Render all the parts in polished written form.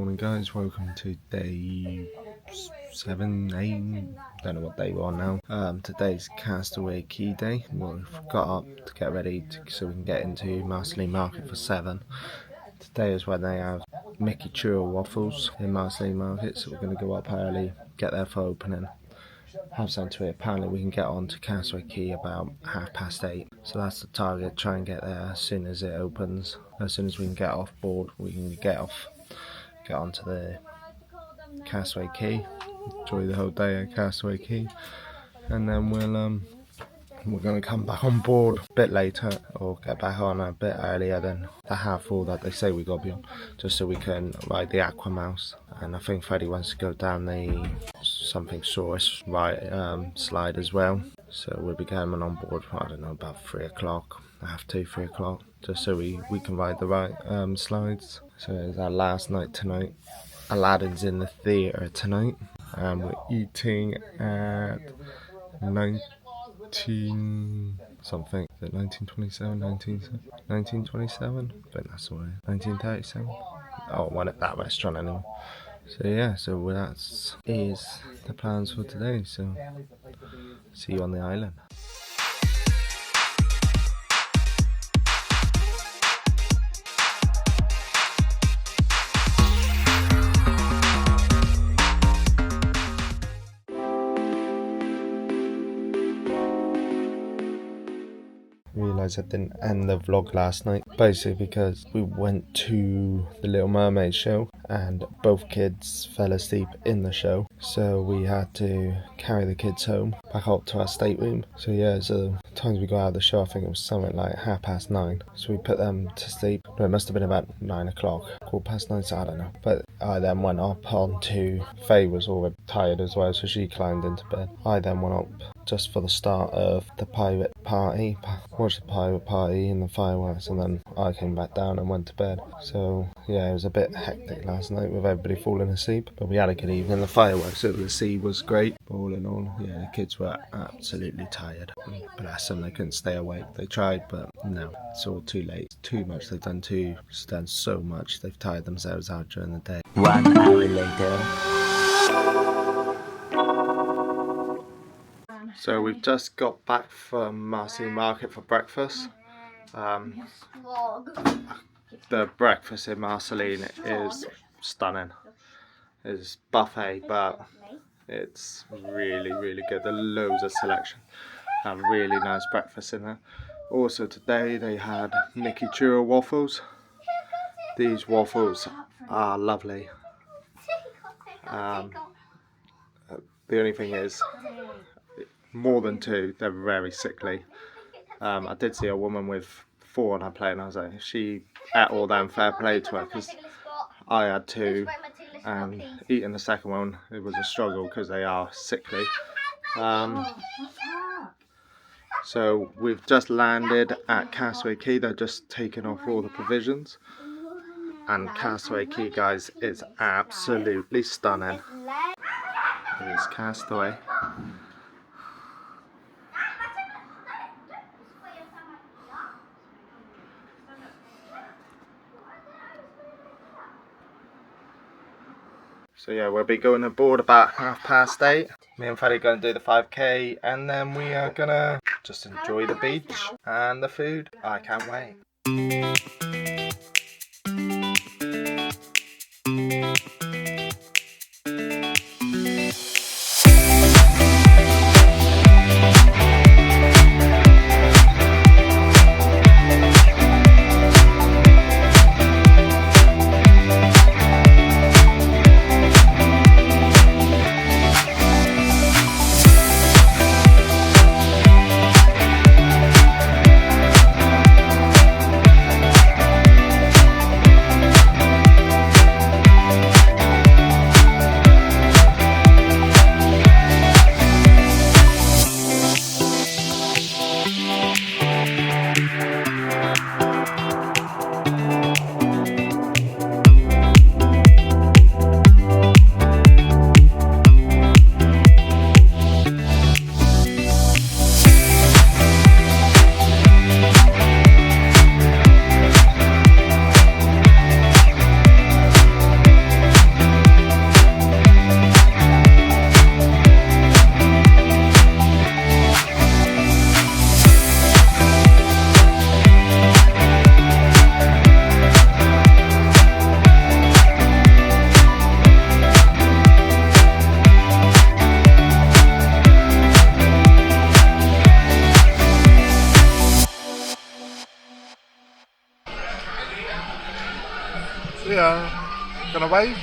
Morning guys, welcome to day 7, 8, don't know what day we're on now. Today's Castaway Cay day. We've got up to get ready so we can get into Marceline Market for 7. Today is when they have Mickey Churro waffles in Marceline Market, so we're going to go up early, get there for opening, have some to it. Apparently we can get on to Castaway Cay about 8:30, so that's the target. Try and get there as soon as it opens. As soon as we can get off board, we can get onto the Castaway Cay, enjoy the whole day at Castaway Cay, and then we're going to come back on board a bit later, or get back on a bit earlier than the 4:30 that they say we got to be on, just so we can ride the Aqua Mouse. And I think Freddie wants to go down the something Saurus slide as well, so we'll be coming on board, I don't know, about 3 o'clock, 3 o'clock, just so we can ride the right slides. So it's our last night tonight. Aladdin's in the theatre tonight, and we're eating at 19 something. Is it 1927? 1927? I think that's the way. 1937? Oh, one at that restaurant anyway. So yeah, so that is the plans for today. So see you on the island. Realised I didn't end the vlog last night, basically because we went to the Little Mermaid show and both kids fell asleep in the show, so we had to carry the kids home back up to our stateroom. So yeah, so the times we got out of the show, I think it was something like 9:30, so we put them to sleep. No, it must have been about 9 o'clock, 9:15, so I don't know. But I then went up onto, Faye was already tired as well, so she climbed into bed. I then went up just for the start of the pirate party, watched the pirate party and the fireworks, and then I came back down and went to bed. So yeah, it was a bit hectic last night with everybody falling asleep, but we had a good evening. The fireworks over the sea was great, but all in all, yeah, the kids were absolutely tired. Bless them, they couldn't stay awake. They tried, but no, it's all too late. It's too much. They've done so much. They've tired themselves out during the day. 1 hour later. So we've just got back from Marceline Market for breakfast. The breakfast in Marceline is stunning. It's buffet, but it's really, really good. There's loads of selection and really nice breakfast in there. Also today they had Mickey Churro waffles. These waffles are lovely. The only thing is, more than 2, they're very sickly. I did see a woman with 4 on her plate, and I was like, if she ate all them, fair play to her, because I had 2, and eating the second one, it was a struggle because they are sickly. So we've just landed at Castaway Cay. They're just taking off all the provisions, and Castaway Cay, guys, is absolutely stunning. It's Castaway. So yeah, we'll be going aboard about 8:30. Me and Freddie are going to do the 5K, and then we are going to just enjoy the beach and the food. I can't wait. Gonna wave?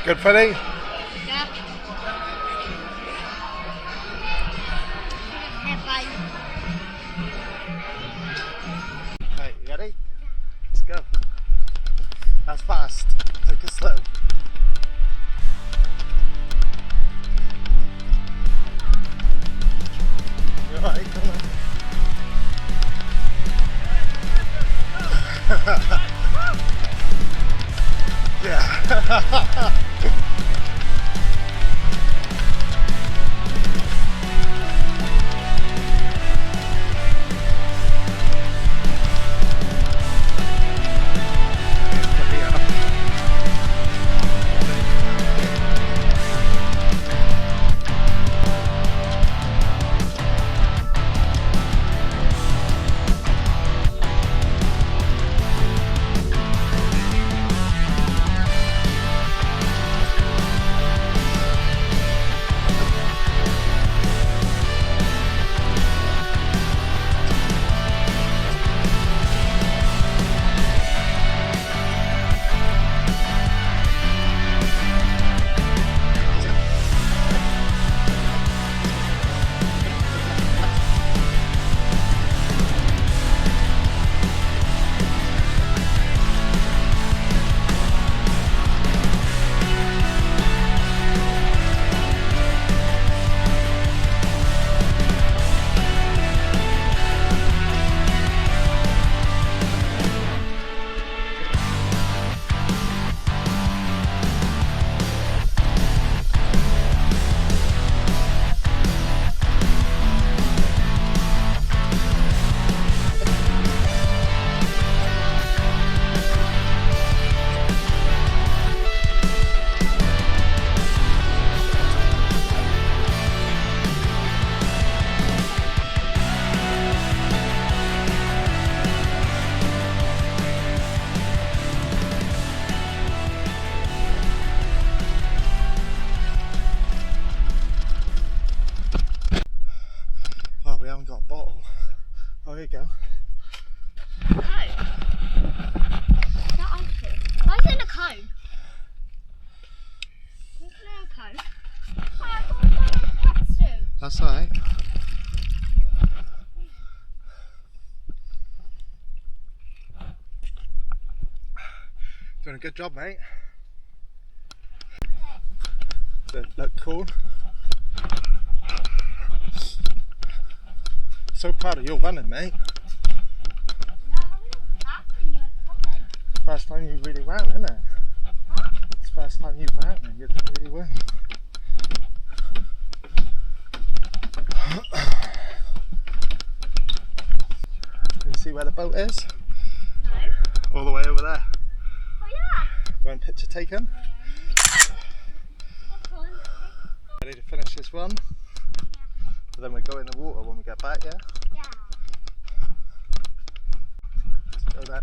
Good, Freddie? Yeah. Right, you ready? Let's go. That's fast. Take it slow. You alright? Come on. Yeah. Oh, we haven't got a bottle. Oh, here you go. Cone? That ice cream. Why is it in a cone? There's no cone. Oh, I thought that was pretzel. That's alright. Doing a good job, mate. Does it look cool? So proud of your running, mate. First time you really ran, isn't it? It's the first time you ran and you're doing really well. Can you see where the boat is? No. All the way over there. Oh yeah. Do you want a picture taken? Ready to finish this one? But then we go in the water when we get back, yeah? Yeah. Let's go then.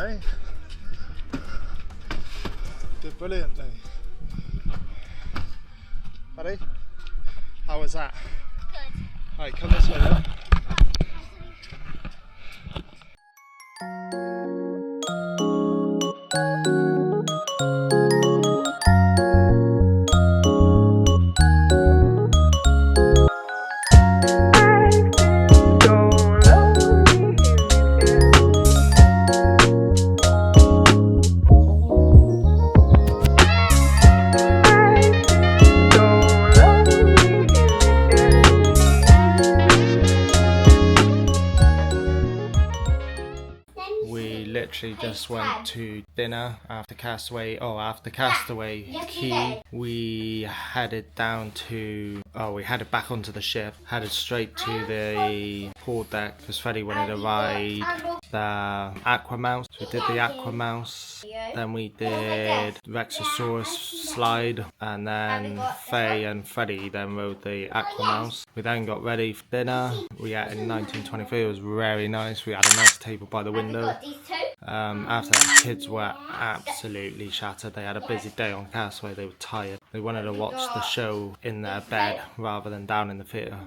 mate. Did brilliantly. Freddie, how was that? Good. Right, come this way then. We literally just went to dinner after Castaway Cay. We headed down to, we headed back onto the ship, headed straight to the pool deck because Freddie wanted to ride the Aqua Mouse. So we did the Aqua Mouse, then we did Rexosaurus slide, and then Faye and Freddie then rode the Aqua Mouse. We then got ready for dinner. We ate in 1923, it was very nice. We had a nice table by the window. After that, the kids were absolutely shattered. They had a busy day on Castaway, they were tired. They wanted to watch the show in their bed rather than down in the theatre.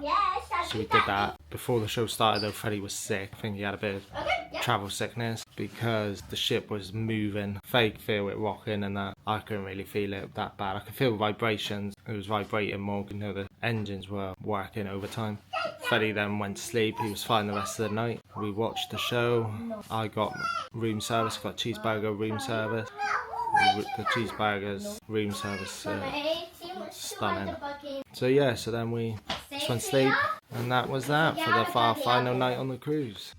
So we did that. Before the show started though, Freddie was sick. I think he had a bit of travel sickness because the ship was moving. Faye could feel it rocking and that. I couldn't really feel it that bad. I could feel vibrations. It was vibrating more, you know, the engines were working overtime. Freddie then went to sleep. He was fine the rest of the night. We watched the show. I got room service, got cheeseburger room service. The cheeseburgers room service stunning. So yeah, so then we just went to sleep, and that was that for the final night on the cruise.